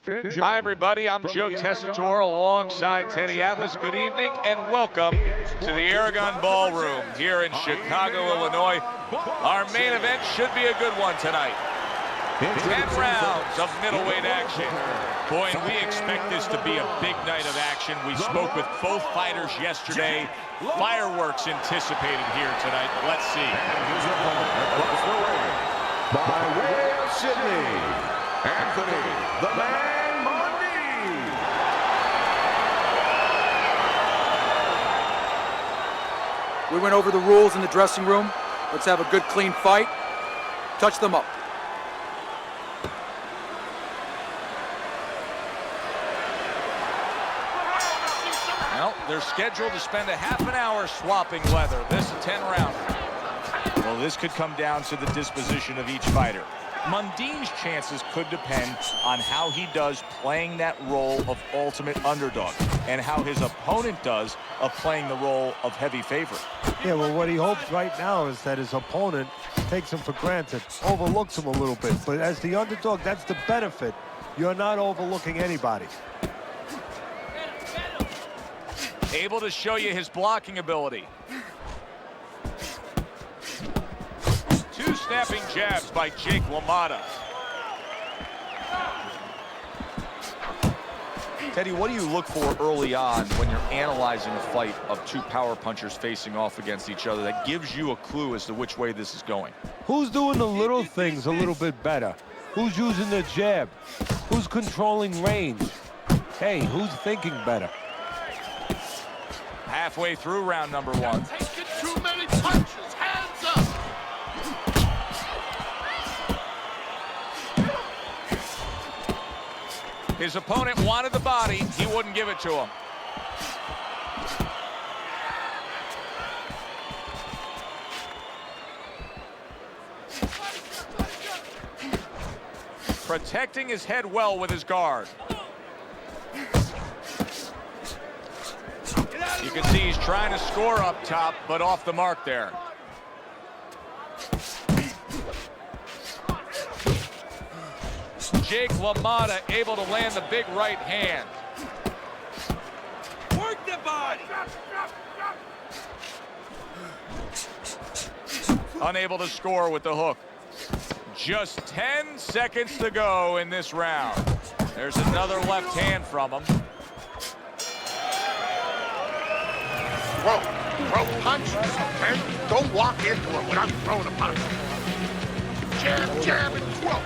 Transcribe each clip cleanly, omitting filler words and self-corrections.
Hi, everybody. I'm Joe Tessitore alongside Teddy Atlas. Good evening and welcome to the Aragon Ballroom here in Chicago, Illinois. Our main event should be a good one tonight. 10 rounds of middleweight action. Boy, and we expect this to be a big night of action. We spoke with both fighters yesterday. Fireworks anticipated here tonight. Let's see. By way of Sydney, Anthony, the Man Monday. We went over the rules in the dressing room. Let's have a good, clean fight. Touch them up. Well, they're scheduled to spend a half an hour swapping leather. This is a 10-rounder. Well, this could come down to the disposition of each fighter. Mundine's chances could depend on how he does playing that role of ultimate underdog and how his opponent does of playing the role of heavy favorite. Yeah, well, what he hopes right now is that his opponent takes him for granted, overlooks him a little bit. But as the underdog, that's the benefit. You're not overlooking anybody. Able to show you his blocking ability. Two snapping jabs by Jake LaMotta. Teddy, what do you look for early on when you're analyzing a fight of two power punchers facing off against each other that gives you a clue as to which way this is going? Who's doing the little things a little bit better? Who's using the jab? Who's controlling range? Hey, who's thinking better? Halfway through round number one. Taking too many punches. Hands up. His opponent wanted the body. He wouldn't give it to him. Protecting his head well with his guard. You can see he's trying to score up top, but off the mark there. Jake LaMotta able to land the big right hand. Work the body. Unable to score with the hook. Just 10 seconds to go in this round. There's another left hand from him. Throw punches, okay? Don't walk into it without throwing a punch. Jab, jab, and throw.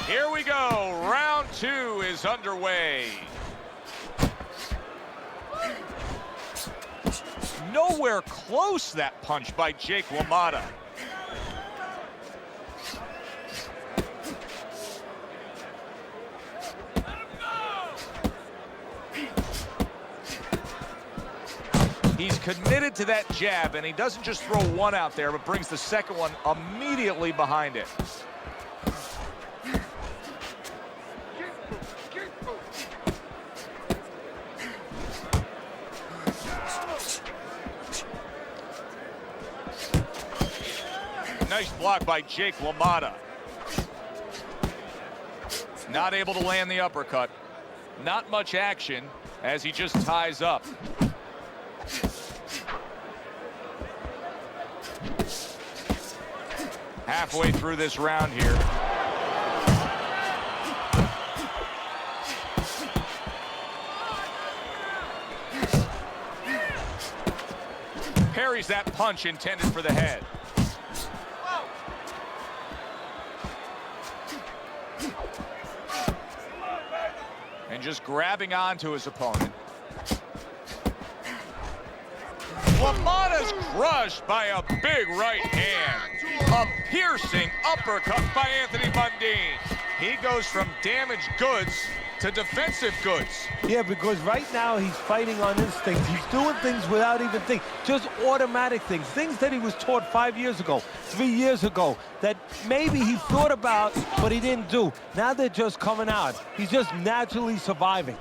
Here we go. Round two is underway. Nowhere close, that punch by Jake LaMotta. He's committed to that jab, and he doesn't just throw one out there, but brings the second one immediately behind it. Nice block by Jake LaMotta. Not able to land the uppercut. Not much action as he just ties up. Halfway through this round here. Parries that punch intended for the head. And just grabbing onto his opponent. LaMotta's crushed by a big right hand. A piercing uppercut by Anthony Mundine. He goes from damaged goods to defensive goods. Yeah, because right now he's fighting on instinct. He's doing things without even thinking. Just automatic things. Things that he was taught 5 years ago, 3 years ago, that maybe he thought about, but he didn't do. Now they're just coming out. He's just naturally surviving.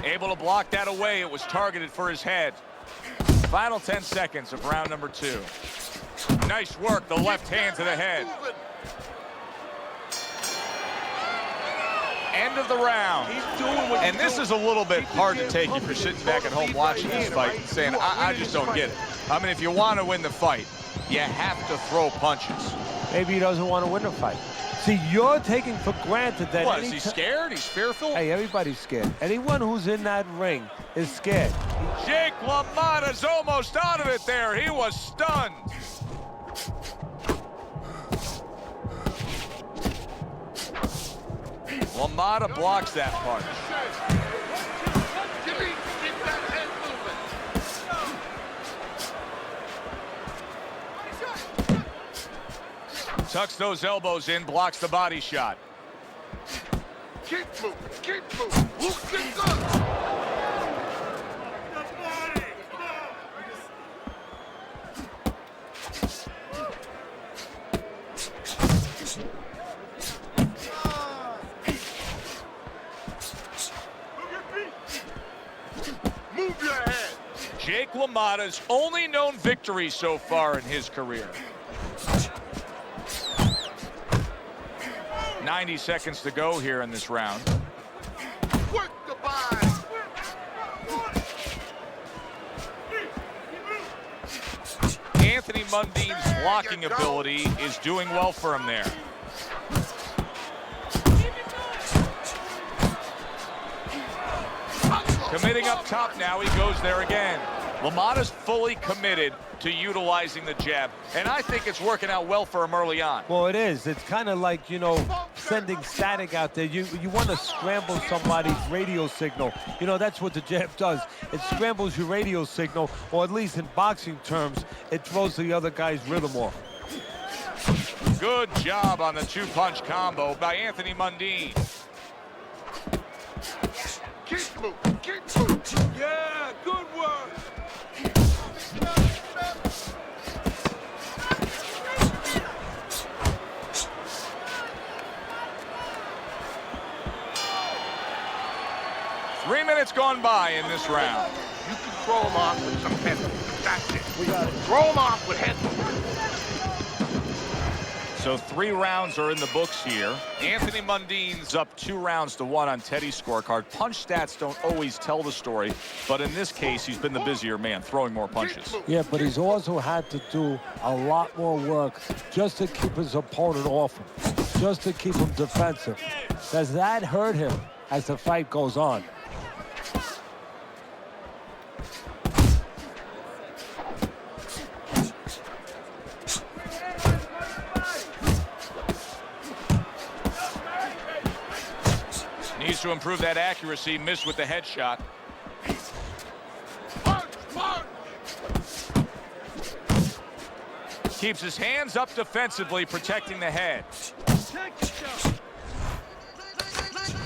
Able to block that away. It was targeted for his head. Final 10 seconds of round number two. Nice work, the left hand to the head. end of the round. And this is a little bit hard to take if you're sitting back at home watching this fight and saying, I just don't get it. I mean, if you want to win the fight, you have to throw punches. Maybe he doesn't want to win the fight. See, you're taking for granted that... What, is he scared? He's fearful? Hey, everybody's scared. Anyone who's in that ring is scared. Jake LaMotta's almost out of it there. He was stunned. LaMotta blocks that punch. Tucks those elbows in, blocks the body shot. Keep moving, keep moving. Look at that. Move your head. Jake LaMotta's only known victory so far in his career. 90 seconds to go here in this round. Work the bind. Anthony Mundine's blocking ability is doing well for him there. Committing up top now, he goes there again. LaMotta's fully committed to utilizing the jab, and I think it's working out well for him early on. Well, it is. It's kind of like, you know, sending static out there. You want to scramble somebody's radio signal. You know, that's what the jab does. It scrambles your radio signal, or at least in boxing terms, it throws the other guy's rhythm off. Good job on the two-punch combo by Anthony Mundine. Keep moving, keep moving. Yeah, good work. Three minutes gone by in this round. You can throw him off with some head movement. That's it. We got it. Throw him off with head movement. So 3 rounds are in the books here. Anthony Mundine's up 2-1 on Teddy's scorecard. Punch stats don't always tell the story, but in this case, he's been the busier man, throwing more punches. Yeah, but he's also had to do a lot more work just to keep his opponent off him, just to keep him defensive. Does that hurt him as the fight goes on? Needs to improve that accuracy, missed with the headshot. Punch, punch. Keeps his hands up defensively, protecting the head.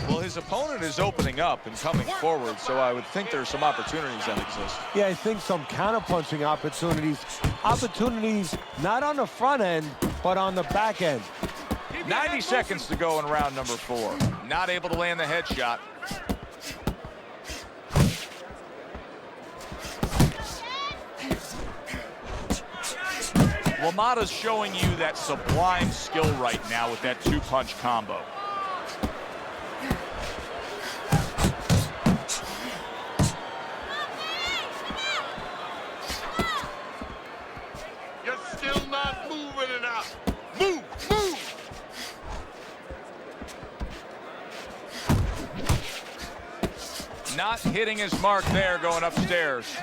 Well, his opponent is opening up and coming forward, so I would think there's some opportunities that exist. Yeah, I think some counterpunching opportunities. Opportunities not on the front end, but on the back end. 90 seconds to go in round number 4. Not able to land the headshot. LaMotta's showing you that sublime skill right now with that two-punch combo. You're still not moving enough. Move, move. Not hitting his mark there, going upstairs.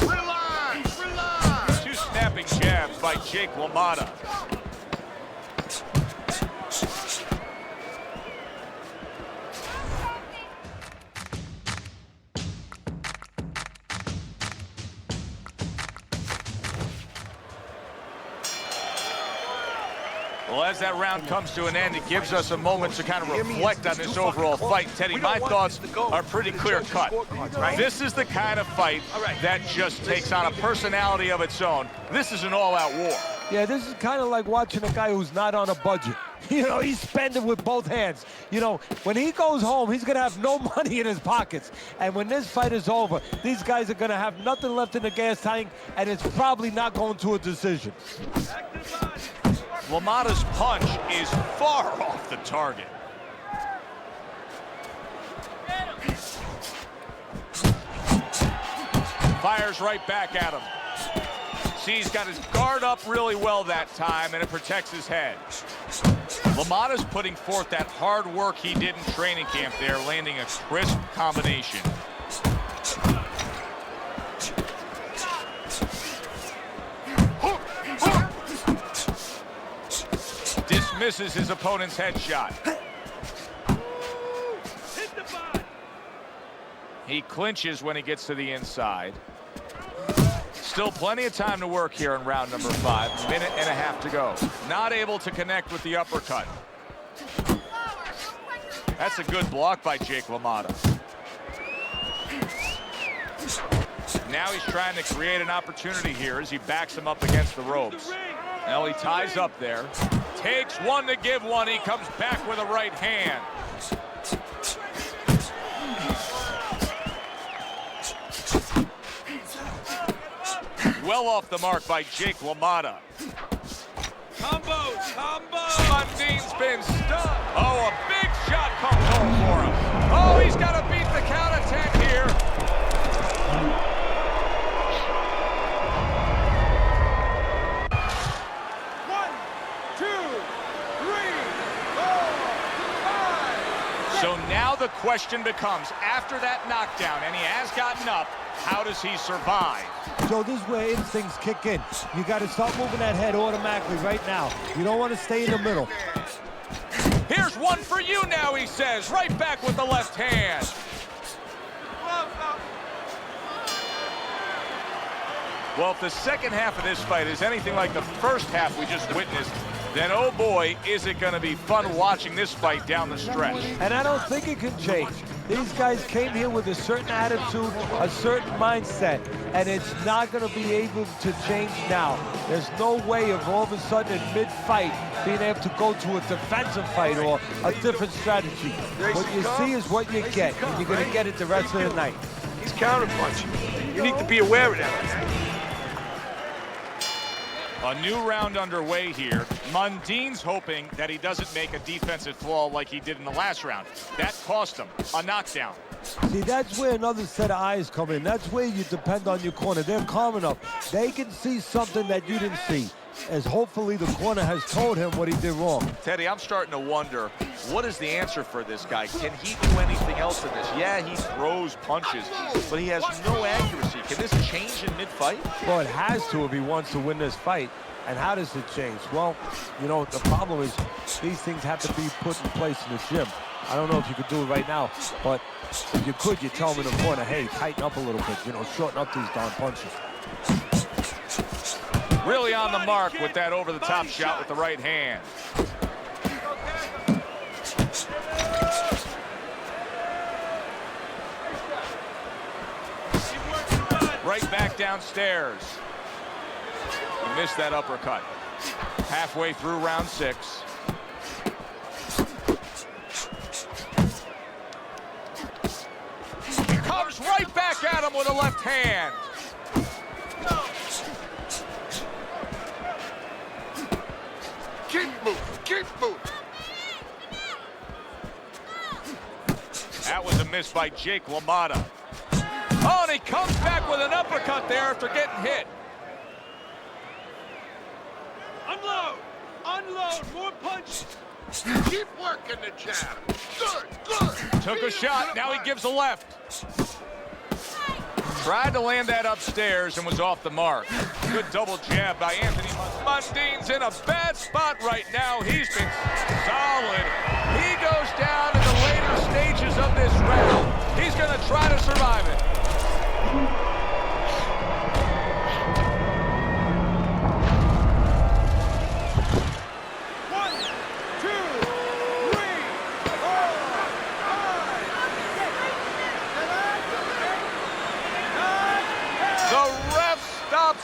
Relax, relax. 2 snapping jabs by Jake LaMotta. Well, as that round comes to an end, it gives us a moment to kind of reflect on this overall fight. Teddy, my thoughts are pretty clear-cut. This is the kind of fight that just takes on a personality of its own. This is an all-out war. Yeah, this is kind of like watching a guy who's not on a budget. You know, he's spending with both hands. You know, when he goes home, he's going to have no money in his pockets. And when this fight is over, these guys are going to have nothing left in the gas tank, and it's probably not going to a decision. LaMotta's punch is far off the target. Fires right back at him. See, he's got his guard up really well that time, and it protects his head. LaMotta's putting forth that hard work he did in training camp there, landing a crisp combination. Dismisses his opponent's headshot. He clinches when he gets to the inside. Still plenty of time to work here in round number 5. Minute and a half to go. Not able to connect with the uppercut. That's a good block by Jake LaMotta. Now he's trying to create an opportunity here as he backs him up against the ropes. Now he ties up there. Takes one to give one. He comes back with a right hand. Well off the mark by Jake LaMotta. Combos! Mundine's been stunned. Oh, a big shot comes home for him. Oh, he's got to beat the count of 10 here. So now the question becomes, after that knockdown, and he has gotten up, how does he survive? So this is where instincts kick in. You got to start moving that head automatically right now. You don't want to stay in the middle. Here's one for you now, he says, right back with the left hand. Well, if the second half of this fight is anything like the first half we just witnessed, then oh boy, is it going to be fun watching this fight down the stretch. And I don't think it can change. These guys came here with a certain attitude, a certain mindset, and it's not going to be able to change now. There's no way of all of a sudden in mid-fight being able to go to a defensive fight or a different strategy. What you see is what you get, and you're going to get it the rest of the night. He's counterpunching. You need to be aware of that. A new round underway here. Mundine's hoping that he doesn't make a defensive flaw like he did in the last round. That cost him a knockdown. See, that's where another set of eyes come in. That's where you depend on your corner. They're calm enough. They can see something that you didn't see, as hopefully the corner has told him what he did wrong. Teddy, I'm starting to wonder, what is the answer for this guy? Can he do anything else in this? Yeah, he throws punches, but he has no accuracy. Can this change in mid-fight? Well, it has to if he wants to win this fight. And how does it change? Well, you know, the problem is these things have to be put in place in the gym. I don't know if you could do it right now, but if you could, you tell him in the corner, hey, tighten up a little bit, you know, shorten up these darn punches. Really on the mark with that over-the-top shot with the right hand. Right back downstairs. He missed that uppercut. Halfway through round 6. He comes right back at him with a left hand. Keep moving, keep moving. That was a miss by Jake LaMotta. Oh, and he comes back with an uppercut there after getting hit. Unload! Unload! More punch! Keep working the jab. Good, good. Took a shot, now he gives a left. Tried to land that upstairs and was off the mark. Good double jab by Anthony. Mundine's in a bad spot right now. He's been solid. He goes down in the later stages of this round. He's going to try to survive it.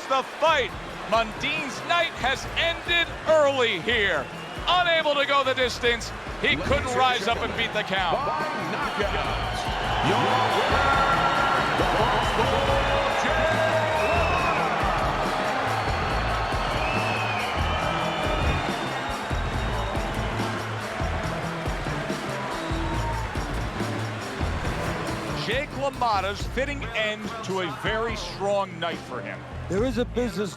The fight. Mundine's night has ended early here. unable to go the distance. He couldn't rise up and beat the count. By knockout, your winner, the Buffalo Jake LaMotta. Jake LaMotta's fitting end to a very strong night for him. There is a business